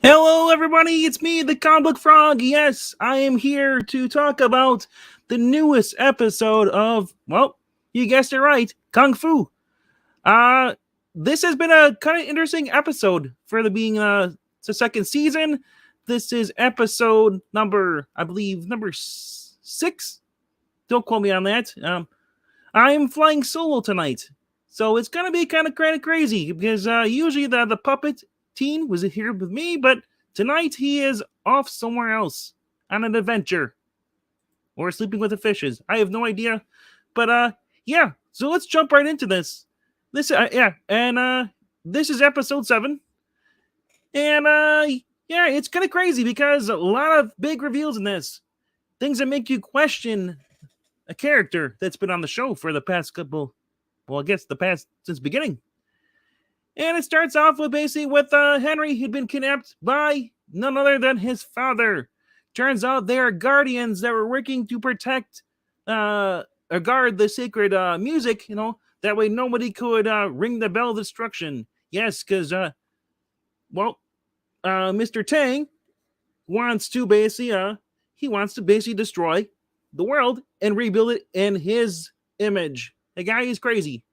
Hello, everybody. It's me, the Comic Book Frog. Yes, I am here to talk about the newest episode of, well, you guessed it right, Kung Fu. Uh, this has been a kind of interesting episode for the being the second season. This is episode number, I believe, number six. Don't quote me on that. I'm flying solo tonight, so it's gonna be kind of crazy because usually the puppet teen was here with me, but tonight he is off somewhere else on an adventure or sleeping with the fishes. I have no idea, but yeah. So let's jump right into this. This is episode 7, and yeah, it's kind of crazy because a lot of big reveals in this, things that make you question a character that's been on the show for the past couple, well, I guess the past since beginning. And it starts off with basically with Henry, who'd been kidnapped by none other than his father. Turns out they are guardians that were working to protect or guard the sacred music, that way nobody could ring the bell of destruction. Yes, because, Mr. Tang wants to he wants to basically destroy the world and rebuild it in his image. The guy is crazy.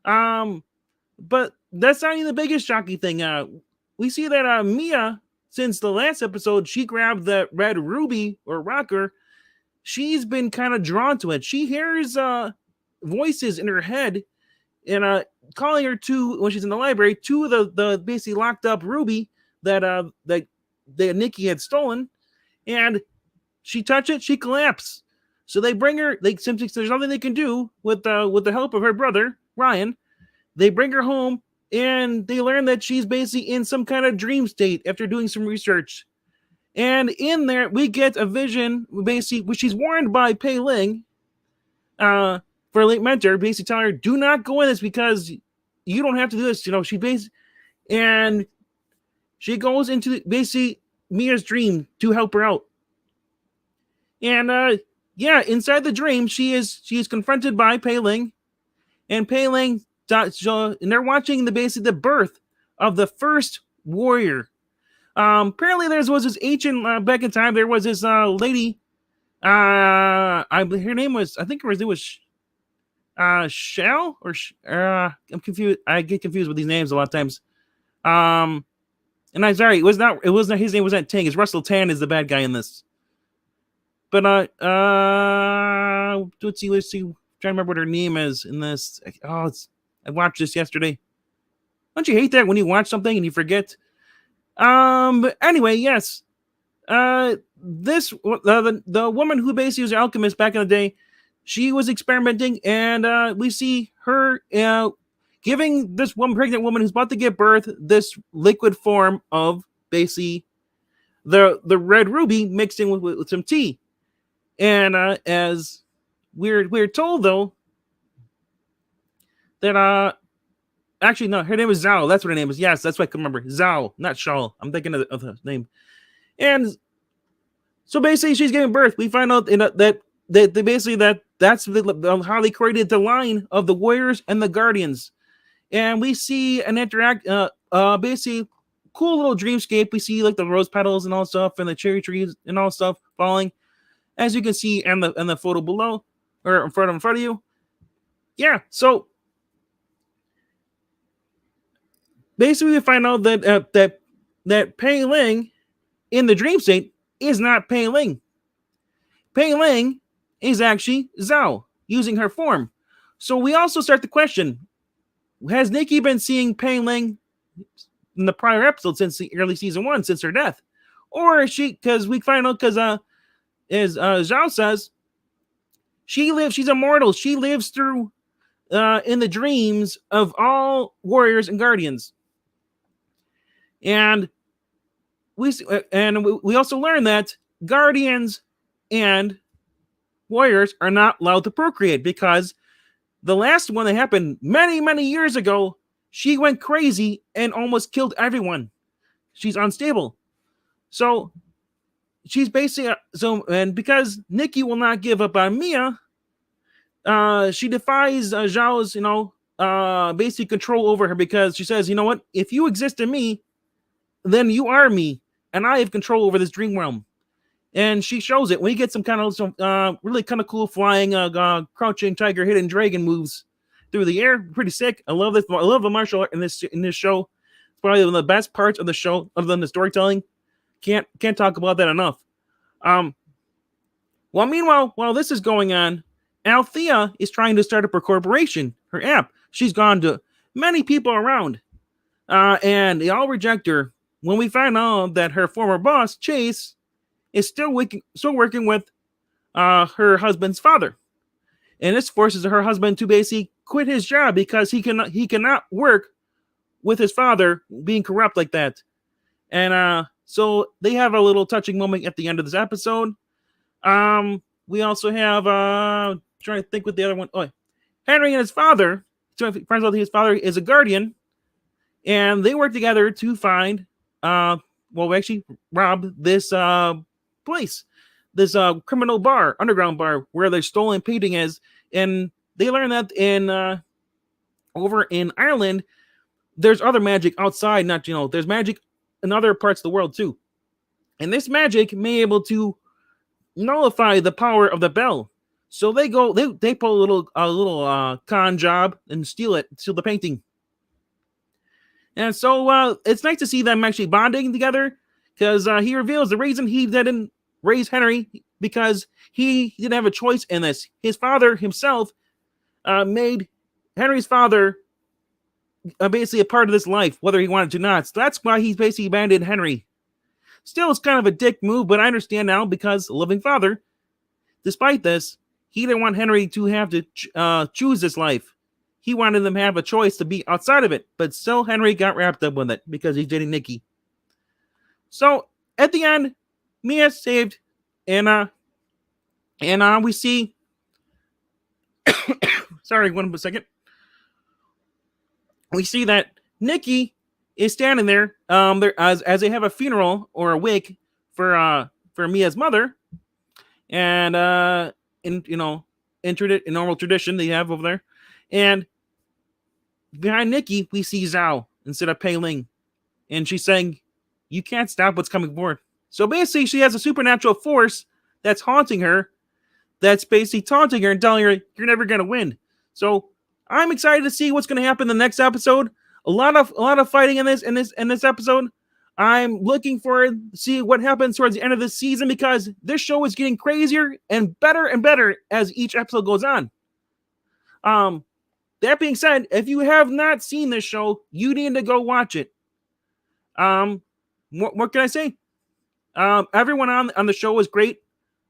But that's not even the biggest shocking thing. We see that Mia, since the last episode, she grabbed the red ruby or rocker. She's been kind of drawn to it. She hears voices in her head and calling her to, when she's in the library, to the basically locked up ruby that Nicky had stolen, and she touched it, she collapsed. So they bring her. They simply, there's nothing they can do with the help of her brother Ryan. They bring her home and they learn that she's basically in some kind of dream state after doing some research. And in there, we get a vision, basically, which she's warned by Pei Ling, for a late mentor, basically telling her, do not go in this because you don't have to do this. And she goes into basically Mia's dream to help her out. And yeah, inside the dream, she is confronted by Pei Ling, and Pei Ling, and they're watching the birth of the first warrior. Apparently, there was this ancient back in time. There was this lady. Her name was, I think her name was Shell or I'm confused. I get confused with these names a lot of times. And I'm sorry, it was not his name was not Tang. It's Russell Tan is the bad guy in this. But let's see. Trying to remember what her name is in this. I watched this yesterday. Don't you hate that when you watch something and you forget? But anyway, yes. The woman who basically was an alchemist back in the day, she was experimenting, and we see her giving this pregnant woman who's about to give birth this liquid form of basically the red ruby mixed in with some tea. And as we're told though that actually no, her name is Zhao. That's what her name is. Yes, that's what I can remember. Zhao, not Shaw. I'm thinking of the name. And so basically, she's giving birth. We find out that basically that's how they created the line of the warriors and the guardians. And we see an basically cool little dreamscape. We see like the rose petals and all stuff, and the cherry trees and all stuff falling, as you can see in the photo below or in front of you. Yeah, so basically we find out that Pei Ling in the dream state is not Pei Ling. Pei Ling is actually Zhao using her form. So we also start the question: has Nicky been seeing Pei Ling in the prior episode since the early season 1, since her death, or is she? Because we find out because as Zhao says, she's immortal. She lives through in the dreams of all warriors and guardians. And we also learn that guardians and warriors are not allowed to procreate because the last one that happened many years ago, she went crazy and almost killed everyone. She's unstable. So she's basically and because Nicky will not give up on Mia, she defies Zhao's basic control over her because she says, you know what, if you exist in me, then you are me, and I have control over this dream realm. And she shows it. We get some kind of really kind of cool flying, crouching tiger, hidden dragon moves through the air. Pretty sick. I love this. I love the martial art in this show. It's probably one of the best parts of the show, other than the storytelling. Can't talk about that enough. Well, meanwhile, while this is going on, Althea is trying to start up her corporation, her app. She's gone to many people around, and they all reject her. When we find out that her former boss, Chase, is still working with her husband's father, and this forces her husband to basically quit his job because he cannot work with his father being corrupt like that. And so they have a little touching moment at the end of this episode. We also have trying to think with the other one. Oh, Henry and his father. So it turns out his father is a guardian, and they work together to find actually rob this place, this criminal bar, underground bar, where their stolen painting is. And they learn that in over in Ireland, there's other magic outside. Not there's magic in other parts of the world too, and this magic may be able to nullify the power of the bell. So they pull a little con job and steal the painting. And so it's nice to see them actually bonding together, because he reveals the reason he didn't raise Henry, because he didn't have a choice in this. His father himself made Henry's father basically a part of this life, whether he wanted to or not. So that's why he basically abandoned Henry. Still, it's kind of a dick move, but I understand now, because a loving father, despite this, he didn't want Henry to have to choose this life. He wanted them to have a choice to be outside of it, but still Henry got wrapped up with it because he's dating Nicky. So at the end, Mia's saved, and we see. Sorry, 1 second. We see that Nicky is standing there, as they have a funeral or a wake for Mia's mother, and in normal tradition they have over there, and behind Nicky we see Zhao instead of Pei Ling, and she's saying, "You can't stop what's coming forward." So basically, she has a supernatural force that's haunting her, that's basically taunting her and telling her, "You're never gonna win." So I'm excited to see what's gonna happen in the next episode. A lot of fighting in this episode. I'm looking forward to see what happens towards the end of this season, because this show is getting crazier and better as each episode goes on. That being said, if you have not seen this show, you need to go watch it. What can I say? Everyone on the show is great.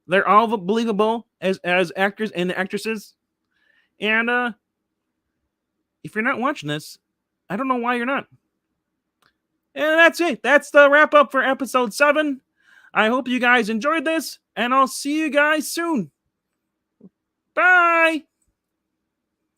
They're all believable as actors and actresses. And if you're not watching this, I don't know why you're not. And that's it. That's the wrap up for episode 7. I hope you guys enjoyed this, and I'll see you guys soon. Bye!